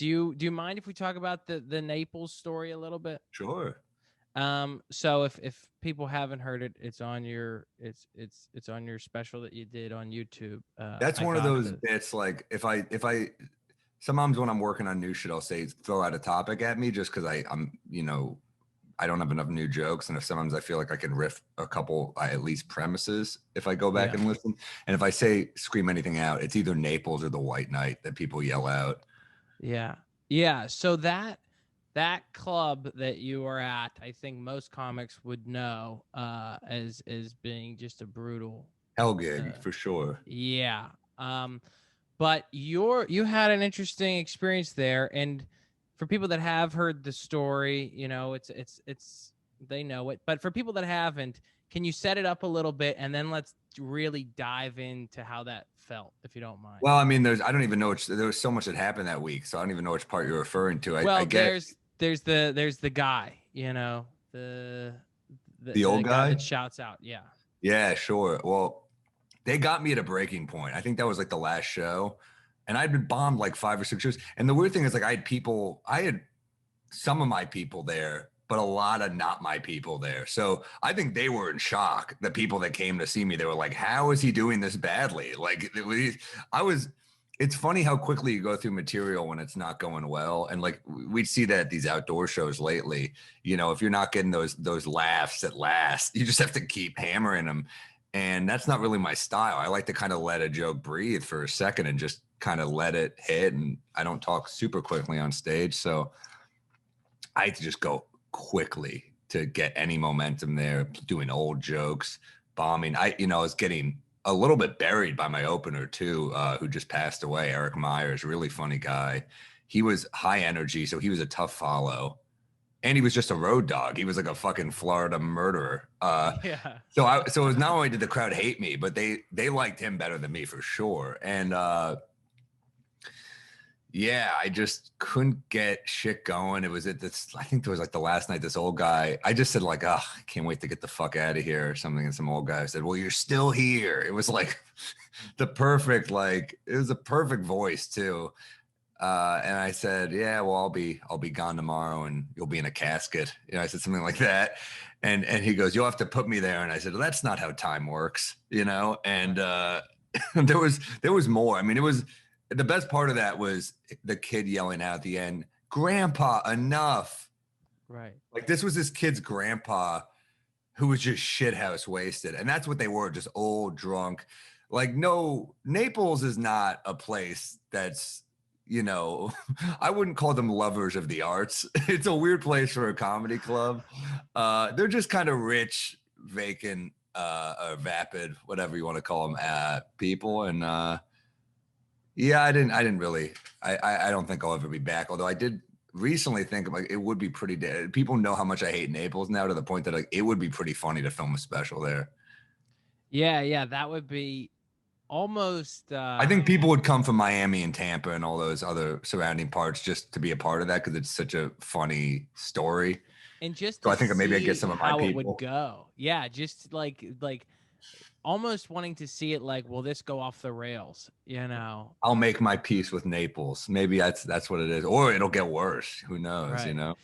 Do you mind if we talk about the Naples story a little bit? Sure. So if people haven't heard it, it's on your special that you did on YouTube. That's I one of got those the bits, like, if I sometimes when I'm working on new shit, I'll say throw out a topic at me just because I don't have enough new jokes, and if sometimes I feel like I can riff a couple at least premises if I go back yeah. and listen. And if I say scream anything out, it's either Naples or the White Knight that people yell out. Yeah. Yeah. So that club that you were at, I think most comics would know as being just a brutal Hell gig uh for sure. yeah. But you had an interesting experience there, and for people that have heard the story, it's they know it. But for people that haven't, can you set it up a little bit and then let's really dive into how that felt, if you don't mind? Well, I mean, I don't even know there was so much that happened that week, so I don't even know which part you're referring to. I Well, get there's the guy, the the the old guy guy. that shouts out. Yeah. Yeah, sure. Well, they got me at a breaking point. I think that was like the last show, and I'd been bombed like 5 or 6 shows. And the weird thing is, like, I had some of my people there, but a lot of not my people there. So I think they were in shock. The people that came to see me, they were like, "How is he doing this badly?" Like, I was. It's funny how quickly you go through material when it's not going well, and like we'd see that at these outdoor shows lately. If you're not getting those laughs at last, you just have to keep hammering them, and that's not really my style. I like to kind of let a joke breathe for a second and just kind of let it hit, and I don't talk super quickly on stage, so I had to just go quickly to get any momentum there, doing old jokes, bombing. I was getting a little bit buried by my opener too, who just passed away. Eric Myers, really funny guy. He was high energy, so he was a tough follow. And he was just a road dog. He was like a fucking Florida murderer. Yeah. So it was not only did the crowd hate me, but they liked him better than me for sure. And yeah, I just couldn't get shit going. It was at this, I think it was like the last night, this old guy, I just said like, oh, I can't wait to get the fuck out of here or something. And some old guy said, well, you're still here. It was like it was a perfect voice too. And I said, yeah, well, I'll be gone tomorrow and you'll be in a casket. I said something like that. And he goes, you'll have to put me there. And I said, well, that's not how time works. And, Right. there was more. I mean, it was, the best part of that was the kid yelling out at the end, "Grandpa, enough!" Right. Like, this was this kid's grandpa who was just shithouse wasted, and that's what they were, just old drunk. Like, no, Naples is not a place that's, I wouldn't call them lovers of the arts. It's a weird place for a comedy club. They're just kind of rich, vacant, or vapid, whatever you want to call them, people, and yeah, I didn't really. I don't think I'll ever be back. Although I did recently think like it would be pretty. People know how much I hate Naples now to the point that like it would be pretty funny to film a special there. Yeah, yeah, that would be almost I think people would come from Miami and Tampa and all those other surrounding parts just to be a part of that because it's such a funny story. and just So to I think maybe I get see some of my how it would people. go. Yeah, just like almost wanting to see it like, will this go off the rails? I'll make my peace with Naples. Maybe that's what it is, or it'll get worse. Who knows? Right.